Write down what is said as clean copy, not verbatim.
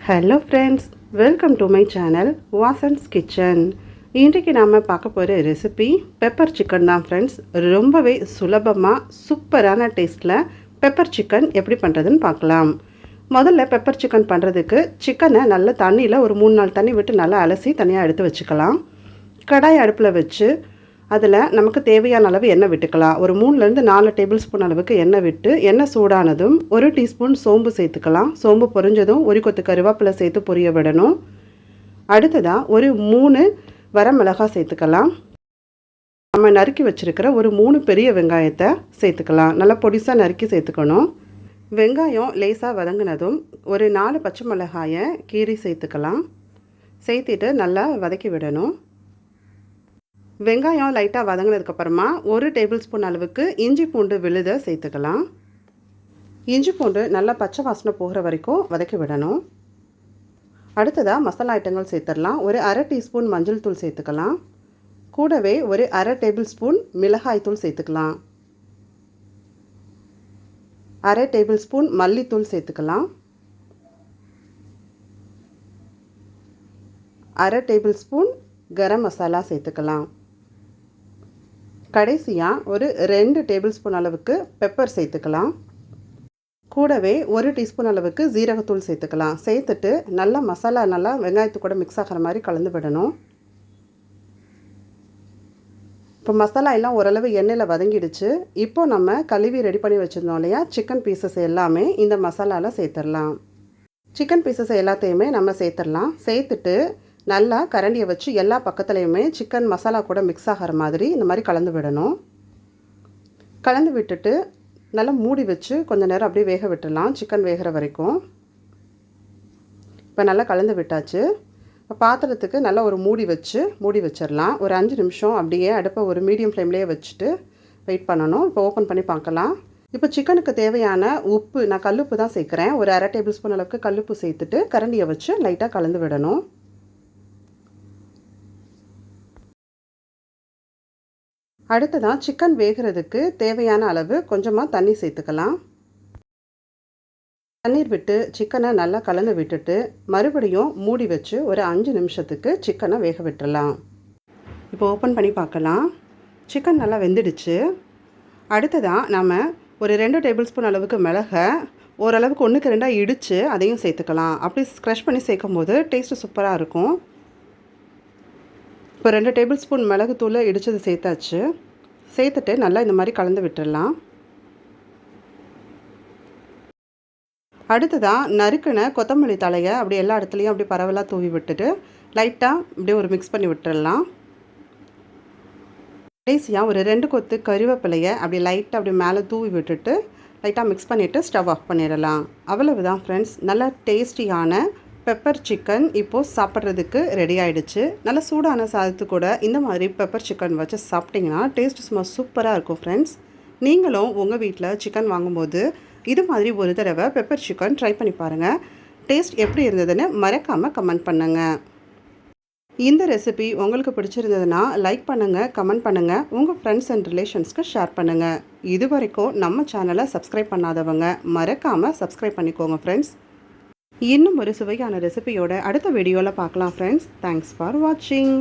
Hello friends, welcome to my channel Vasan's kitchen. இன்றைக்கு நாம் பார்க்க போகிற ரெசிபி பெப்பர் சிக்கன் தான் ஃப்ரெண்ட்ஸ். ரொம்பவே சுலபமாக சூப்பரான டேஸ்ட்டில் பெப்பர் சிக்கன் எப்படி பண்ணுறதுன்னு பார்க்கலாம். முதல்ல பெப்பர் சிக்கன் பண்ணுறதுக்கு சிக்கனை நல்ல தண்ணியில் ஒரு 3-4 தண்ணி விட்டு நல்லா அலசி தனியாக எடுத்து வச்சுக்கலாம். கடாய் அடுப்பில் வச்சு அதில் நமக்கு தேவையான அளவு எண்ணெய் விட்டுக்கலாம். ஒரு 3-4 டேபிள் ஸ்பூன் அளவுக்கு எண்ணெய் விட்டு எண்ணெய் சூடானதும் 1 டீஸ்பூன் சோம்பு சேர்த்துக்கலாம். சோம்பு பொரிஞ்சதும் ஒரு கொத்து கருவேப்பிலை சேர்த்து பொரிய விடணும். அடுத்ததாக ஒரு 3 வரமிளகாய் சேர்த்துக்கலாம். நம்ம நறுக்கி வச்சுருக்கிற ஒரு 3 பெரிய வெங்காயத்தை சேர்த்துக்கலாம். நல்லா பொடிசாக நறுக்கி சேர்த்துக்கணும். வெங்காயம் லேசாக வதங்கினதும் ஒரு 4 பச்சை மிளகாயை கீரி சேர்த்துக்கலாம். சேர்த்துட்டு நல்லா வதக்கி விடணும். வெங்காயம் லைட்டாக வதங்கினதுக்கப்புறமா 1 டேபிள் ஸ்பூன் அளவுக்கு இஞ்சி பூண்டு விழுதை சேர்த்துக்கலாம். இஞ்சி பூண்டு நல்லா பச்சை வாசனை போகிற வரைக்கும் வதக்கி விடணும். அடுத்ததாக மசாலா ஐட்டங்கள் சேர்த்துடலாம். ஒரு 1/2 டீஸ்பூன் மஞ்சள் தூள் சேர்த்துக்கலாம். கூடவே ஒரு 1/2 டேபிள் ஸ்பூன் மிளகாய் தூள் சேர்த்துக்கலாம். 1/2 டேபிள் ஸ்பூன் மல்லித்தூள் சேர்த்துக்கலாம். 1/2 டேபிள் ஸ்பூன் கரம் மசாலா சேர்த்துக்கலாம். கடைசியாக ஒரு 2 டேபிள் ஸ்பூன் அளவுக்கு பெப்பர் சேர்த்துக்கலாம். கூடவே 1 டீஸ்பூன் அளவுக்கு ஜீரகத்தூள் சேர்த்துக்கலாம். சேர்த்துட்டு நல்லா மசாலா நல்லா வெங்காயத்து கூட மிக்ஸ் ஆகிற மாதிரி கலந்து விடணும். இப்போ மசாலா எல்லாம் ஓரளவு எண்ணெயில் வதங்கிடுச்சு. இப்போ நம்ம கழுவி ரெடி பண்ணி வச்சுருந்தோம் இல்லையா, சிக்கன் பீசஸ் எல்லாமே இந்த மசாலாவில் சேர்த்துடலாம். சிக்கன் பீசஸ் எல்லாத்தையுமே நம்ம சேர்த்துடலாம். சேர்த்துட்டு நல்லா கரண்டியை வச்சு எல்லா பக்கத்துலேயுமே சிக்கன் மசாலா கூட மிக்ஸ் ஆகிற மாதிரி இந்த மாதிரி கலந்து விடணும். கலந்து விட்டுட்டு நல்லா மூடி வச்சு கொஞ்சம் நேரம் அப்படியே வேக விட்டுடலாம், சிக்கன் வேகிற வரைக்கும். இப்போ நல்லா கலந்து விட்டாச்சு. இப்போ பாத்திரத்துக்கு நல்லா ஒரு மூடி வச்சிடலாம். ஒரு 5 நிமிஷம் அப்படியே அடுப்பை ஒரு மீடியம் ஃப்ளேம்லேயே வச்சுட்டு வெயிட் பண்ணணும். இப்போ ஓப்பன் பண்ணி பார்க்கலாம். இப்போ சிக்கனுக்கு தேவையான உப்பு, நான் கல்லுப்பு தான் சேர்க்குறேன். ஒரு 1/2 டேபிள் ஸ்பூன் அளவுக்கு கல்லுப்பு சேர்த்துட்டு கரண்டியை வச்சு லைட்டாக கலந்து விடணும். அடுத்ததான் சிக்கன் வேகிறதுக்கு தேவையான அளவு கொஞ்சமாக தண்ணி சேர்த்துக்கலாம். தண்ணீர் விட்டு சிக்கனை நல்லா கலந்து விட்டுட்டு மறுபடியும் மூடி வச்சு ஒரு 5 நிமிஷத்துக்கு சிக்கனை வேக விட்டுடலாம். இப்போ ஓப்பன் பண்ணி பார்க்கலாம். சிக்கன் நல்லா வெந்துடுச்சு. அடுத்ததான் நம்ம ஒரு 2 டேபிள் ஸ்பூன் அளவுக்கு மிளகை ஓரளவுக்கு 1க்கு 2 இடித்து அதையும் சேர்த்துக்கலாம். அப்படி க்ரஷ் பண்ணி சேர்க்கும் போது டேஸ்ட்டு சூப்பராக இருக்கும். இப்போ 2 டேபிள் ஸ்பூன் மிளகுத்தூள் இடித்தது சேர்த்தாச்சு. சேர்த்துட்டு நல்லா இந்த மாதிரி கலந்து விட்டுடலாம். அடுத்ததாக நறுக்கின கொத்தமல்லி தலையை அப்படி எல்லா இடத்துலையும் அப்படி பரவலாக தூவி விட்டுட்டு லைட்டாக இப்படியே ஒரு மிக்ஸ் பண்ணி விட்டுடலாம். கடைசியாக ஒரு 2 கொத்து கருவேப்பிலையை அப்படி லைட்டாக அப்படி மேலே தூவி விட்டுட்டு லைட்டாக மிக்ஸ் பண்ணிவிட்டு ஸ்டவ் ஆஃப் பண்ணிடலாம். அவ்வளவுதான் ஃப்ரெண்ட்ஸ், நல்லா டேஸ்டியான பெப்பர் சிக்கன் இப்போது சாப்பிட்றதுக்கு ரெடி ஆகிடுச்சு. நல்லா சூடான சாதத்து கூட இந்த மாதிரி பெப்பர் சிக்கன் வச்சு சாப்பிட்டிங்கன்னா டேஸ்ட் சும்மா சூப்பராக இருக்கும் ஃப்ரெண்ட்ஸ். நீங்களும் உங்கள் வீட்டில் சிக்கன் வாங்கும்போது இது மாதிரி ஒரு தடவை பெப்பர் சிக்கன் ட்ரை பண்ணி பாருங்கள். டேஸ்ட் எப்படி இருந்ததுன்னு மறக்காமல் கமெண்ட் பண்ணுங்கள். இந்த ரெசிபி உங்களுக்கு பிடிச்சிருந்ததுன்னா லைக் பண்ணுங்கள், கமெண்ட் பண்ணுங்கள், உங்கள் ஃப்ரெண்ட்ஸ் அண்ட் ரிலேஷன்ஸ்க்கு ஷேர் பண்ணுங்கள். இது வரைக்கும் நம்ம சேனலை சப்ஸ்கிரைப் பண்ணாதவங்க மறக்காமல் சப்ஸ்கிரைப் பண்ணிக்கோங்க ஃப்ரெண்ட்ஸ். இன்னும் ஒரு சுவையான ரெசிபியோட அடுத்த வீடியோவில் பார்க்கலாம் ஃப்ரெண்ட்ஸ். தேங்க்ஸ் ஃபார் வாட்சிங்.